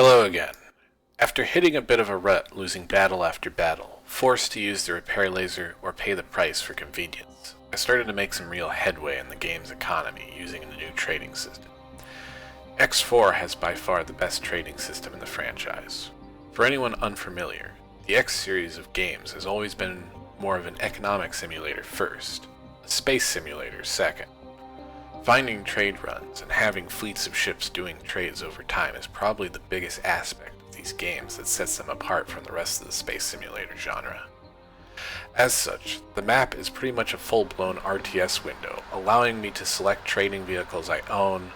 Hello again. After hitting a bit of a rut, losing battle after battle, forced to use the repair laser or pay the price for convenience, I started to make some real headway in the game's economy using the new trading system. X4 has by far the best trading system in the franchise. For anyone unfamiliar, the X series of games has always been more of an economic simulator first, a space simulator second. Finding trade runs and having fleets of ships doing trades over time is probably the biggest aspect of these games that sets them apart from the rest of the space simulator genre. As such, the map is pretty much a full-blown RTS window, allowing me to select trading vehicles I own,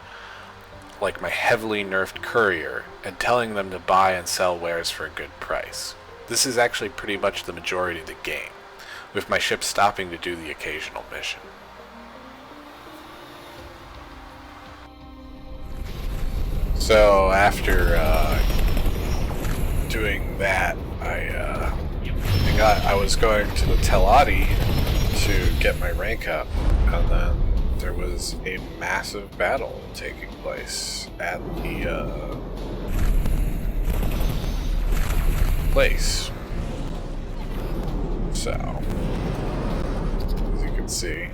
like my heavily nerfed courier, and telling them to buy and sell wares for a good price. This is actually pretty much the majority of the game, with my ship stopping to do the occasional mission. So after doing that, I was going to the Teladi to get my rank up, and then there was a massive battle taking place at the place. So, as you can see,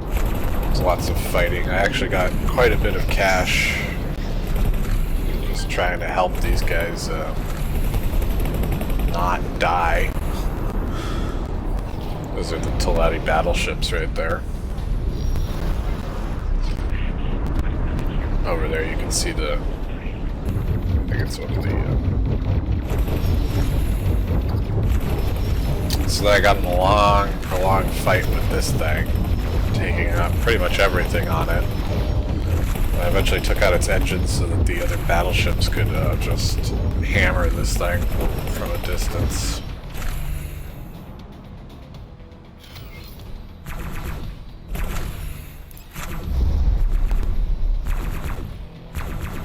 there's lots of fighting. I actually got quite a bit of cash just trying to help these guys not die. Those are the Teladi battleships right there. Over there you can see I think it's one of the... So I got in a long, prolonged fight with this thing, taking out pretty much everything on it. I eventually took out its engines so that the other battleships could just hammer this thing from a distance.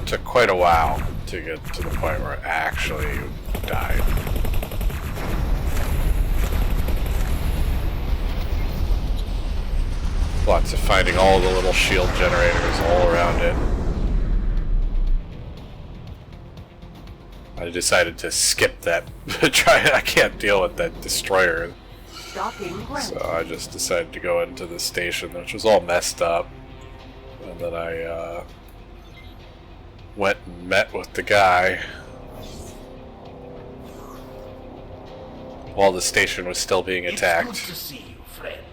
Took quite a while to get to the point where it actually died. Lots of fighting all the little shield generators all around it. I decided to skip that. I can't deal with that destroyer. So I just decided to go into the station, which was all messed up. And then I went and met with the guy while the station was still being attacked. It's good to see you, friend.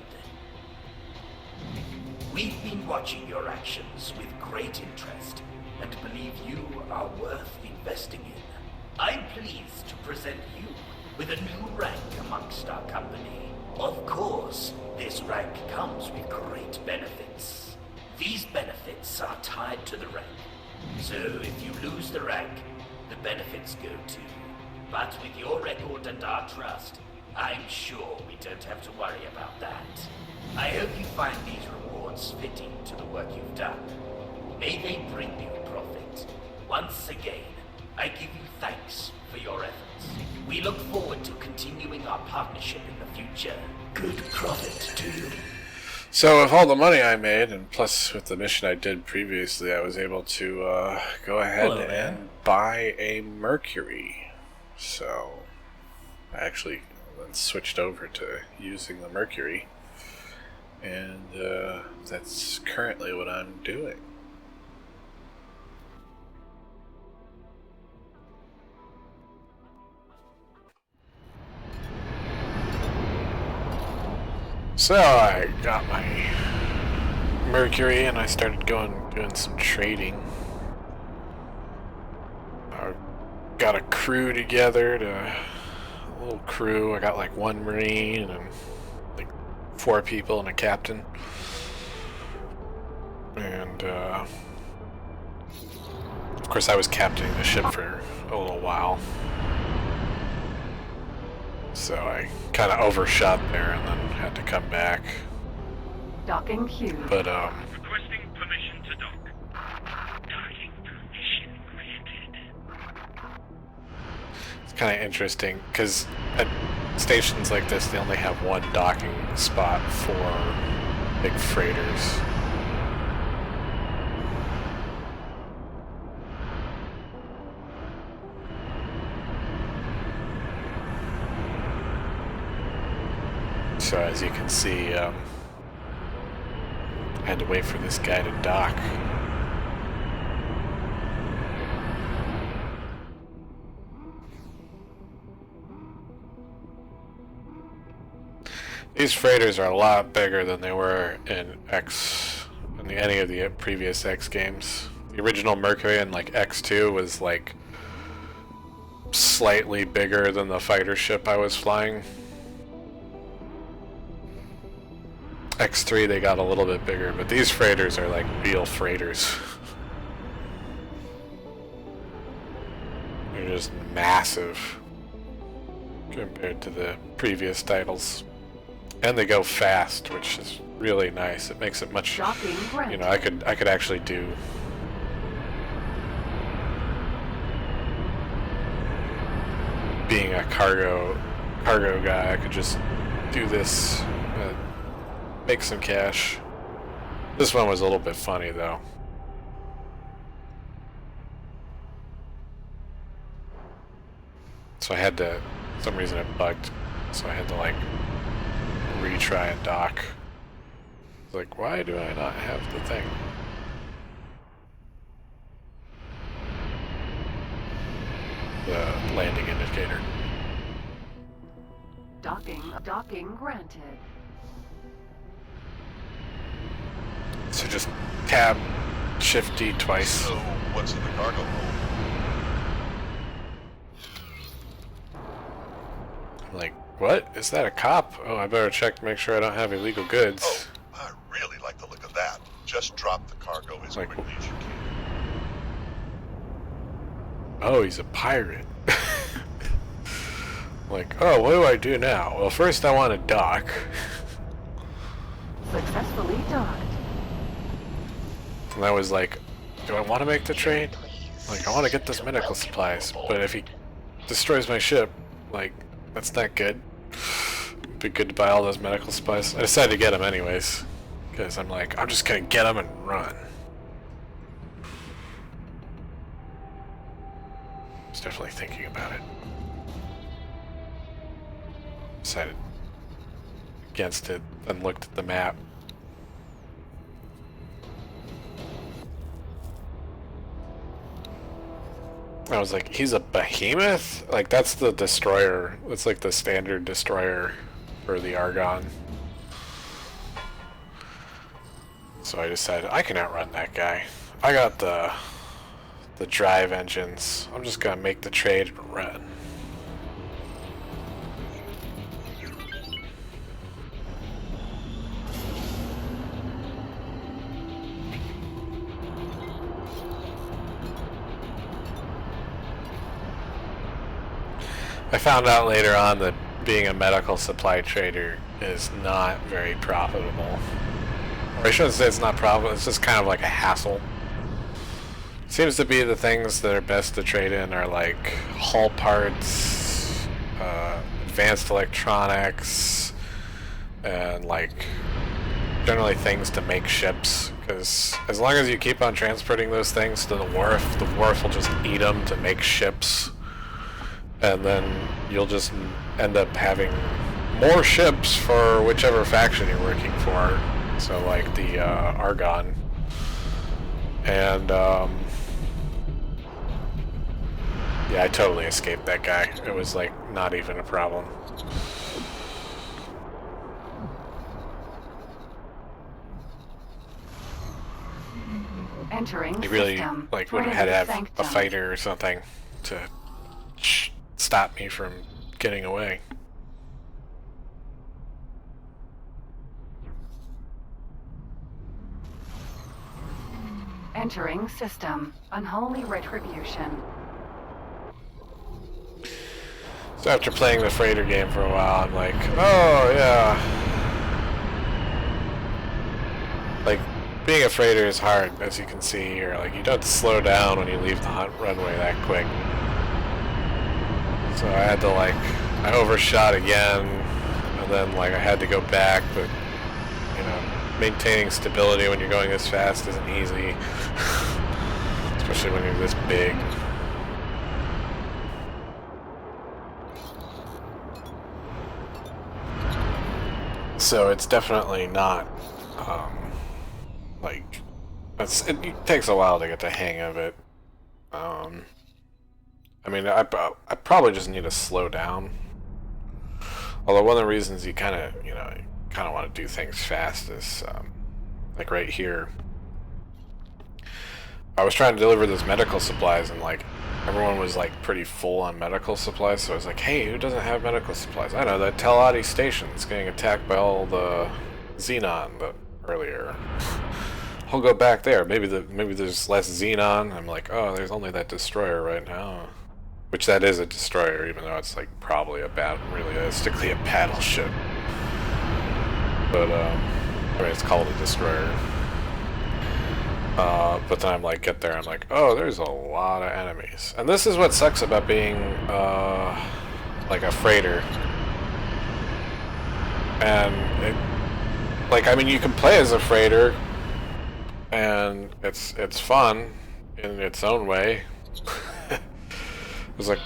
We've been watching your actions with great interest and believe you are worth investing in. I'm pleased to present you with a new rank amongst our company. Of course, this rank comes with great benefits. These benefits are tied to the rank. So if you lose the rank, the benefits go too. But with your record and our trust, I'm sure we don't have to worry about that. I hope you find these rewards fitting to the work you've done. May they bring you profit. Once again, I give you thanks for your efforts. We look forward to continuing our partnership in the future. Good profit to you. So with all the money I made, and plus with the mission I did previously, I was able to go ahead and buy a Mercury. So I actually then switched over to using the Mercury. And that's currently what I'm doing. So I got my Mercury and I started doing some trading. I got a crew together, a little crew. I got like one Marine and like 4 people and a captain. And of course I was captaining the ship for a little while. So I kind of overshot there and then had to come back. Docking queue. But Requesting permission to dock. Docking permission granted. it's kind of interesting because at stations like this they only have one docking spot for big freighters. So as you can see, I had to wait for this guy to dock. These freighters are a lot bigger than they were in any of the previous X games. The original Mercury in like X2 was like slightly bigger than the fighter ship I was flying. X3 they got a little bit bigger, but these freighters are like real freighters. They're just massive compared to the previous titles. And they go fast, which is really nice. It makes it much, you know, I could actually do being a cargo guy, I could just do this, make some cash. This one was a little bit funny though. So I had to, for some reason it bugged, so I had to like retry and dock. It's like, why do I not have the thing? The landing indicator. Docking granted. So just tab shift D twice. So, what's in the cargo hold? I'm like, what? Is that a cop? Oh, I better check to make sure I don't have illegal goods. Oh, I really like the look of that. Just drop the cargo as Like, quickly as you can. oh, he's a pirate. Like, oh, what do I do now? Well, first I want to dock. Successfully docked. And I was like, do I want to make the trade? Like, I want to get those medical supplies, but if he destroys my ship, like, that's not good. It'd be good to buy all those medical supplies. I decided to get them anyways, because I'm like, I'm just gonna get them and run. I was definitely thinking about it. Decided against it, then looked at the map. I was like, he's a behemoth? Like, that's the destroyer. That's like the standard destroyer for the Argon. So I decided I can outrun that guy. I got the drive engines. I'm just gonna make the trade and run. I found out later on that being a medical supply trader is not very profitable. Or I shouldn't say it's not profitable, it's just kind of like a hassle. Seems to be the things that are best to trade in are like hull parts, advanced electronics, and like generally things to make ships. Because as long as you keep on transporting those things to the wharf will just eat them to make ships. And then you'll just end up having more ships for whichever faction you're working for. So like the Argon. And yeah, I totally escaped that guy. It was like not even a problem. Entering He really system. like would have had to have a Sanctum. fighter or something to stop me from getting away. Entering system. Unholy retribution. So after playing the freighter game for a while, I'm like, oh yeah. Like, being a freighter is hard, as you can see here. Like, you don't slow down when you leave the runway that quick. So I had to like, I overshot again, and then like I had to go back, but you know, maintaining stability when you're going this fast isn't easy. Especially when you're this big. So it's definitely not, like, it takes a while to get the hang of it. I mean, I probably just need to slow down. Although one of the reasons you kind of want to do things fast is, like right here, I was trying to deliver those medical supplies, and like everyone was like pretty full on medical supplies, so I was like, hey, who doesn't have medical supplies? I know that Teladi station is getting attacked by all the Xenon earlier. I'll go back there. Maybe there's less Xenon. I'm like, oh, there's only that destroyer right now. Which that is a destroyer, even though it's like probably realistically a battleship. But I mean, it's called a destroyer. But then I'm like, get there, I'm like, oh, there's a lot of enemies. And this is what sucks about being, like a freighter. And, I mean, you can play as a freighter, and it's fun in its own way. It's like,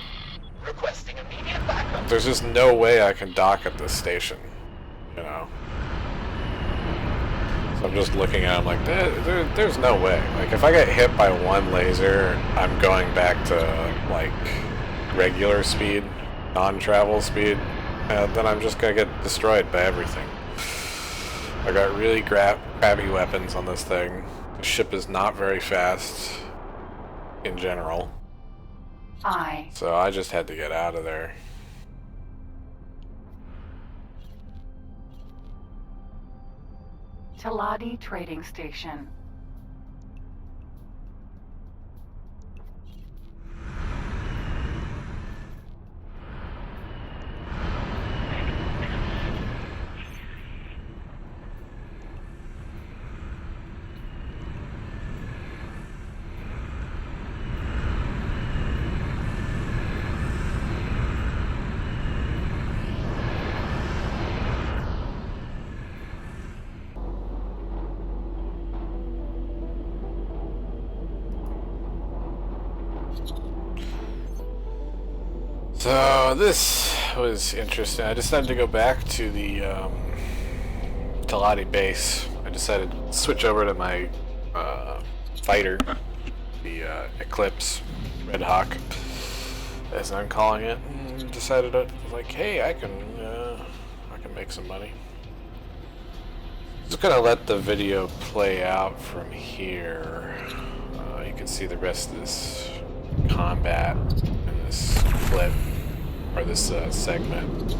Requesting immediate backup. there's just no way I can dock at this station, you know? So I'm just looking at it, I'm like, there's no way. Like, if I get hit by one laser, I'm going back to, like, regular speed, non-travel speed, and then I'm just gonna get destroyed by everything. I got really crappy weapons on this thing. The ship is not very fast, in general. So I just had to get out of there. Teladi Trading Station. So this was interesting. I decided to go back to the Teladi base. I decided to switch over to my fighter, the Eclipse, Red Hawk, as I'm calling it. And decided like, hey, I can make some money. Just gonna let the video play out from here. You can see the rest of this combat in this clip, or this segment.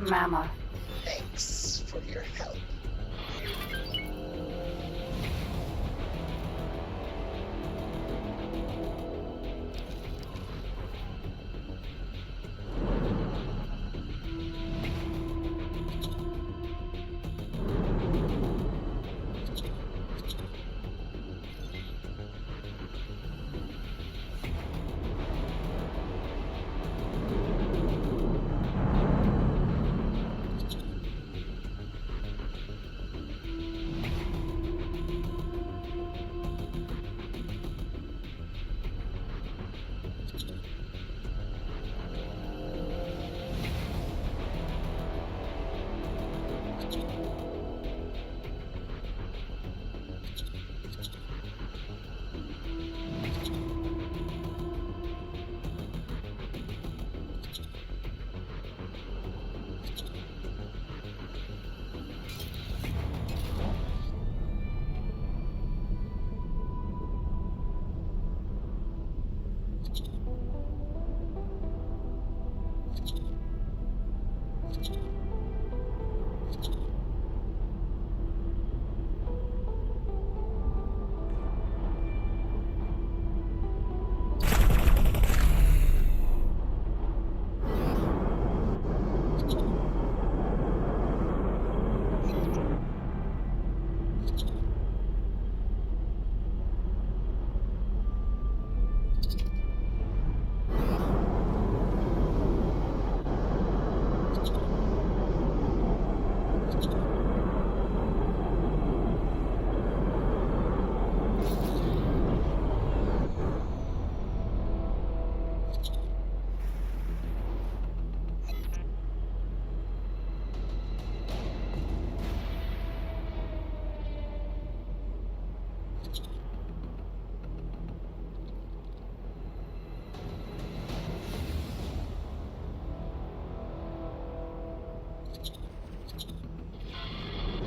mammoth. Thanks for your help.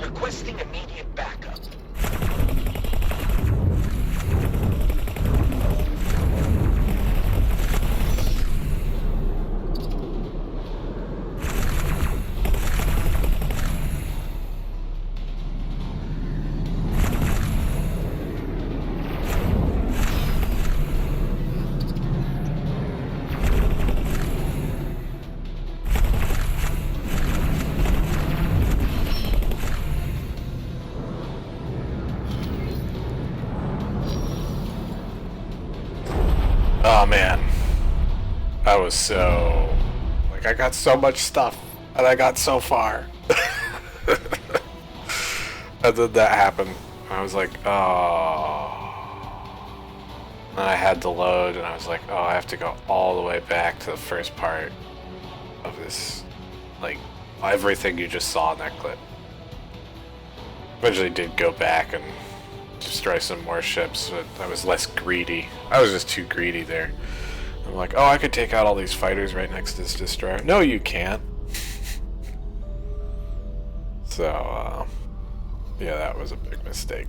Requesting immediate backup. Oh man, I was so like I got so much stuff and I got so far. And then that happened. I was like, oh. And I had to load and I was like, oh, I have to go all the way back to the first part of this, like everything you just saw in that clip. Eventually did go back and destroy some more ships, but I was less greedy. I was just too greedy there. I'm like, oh, I could take out all these fighters right next to this destroyer. No, you can't. So, yeah, that was a big mistake.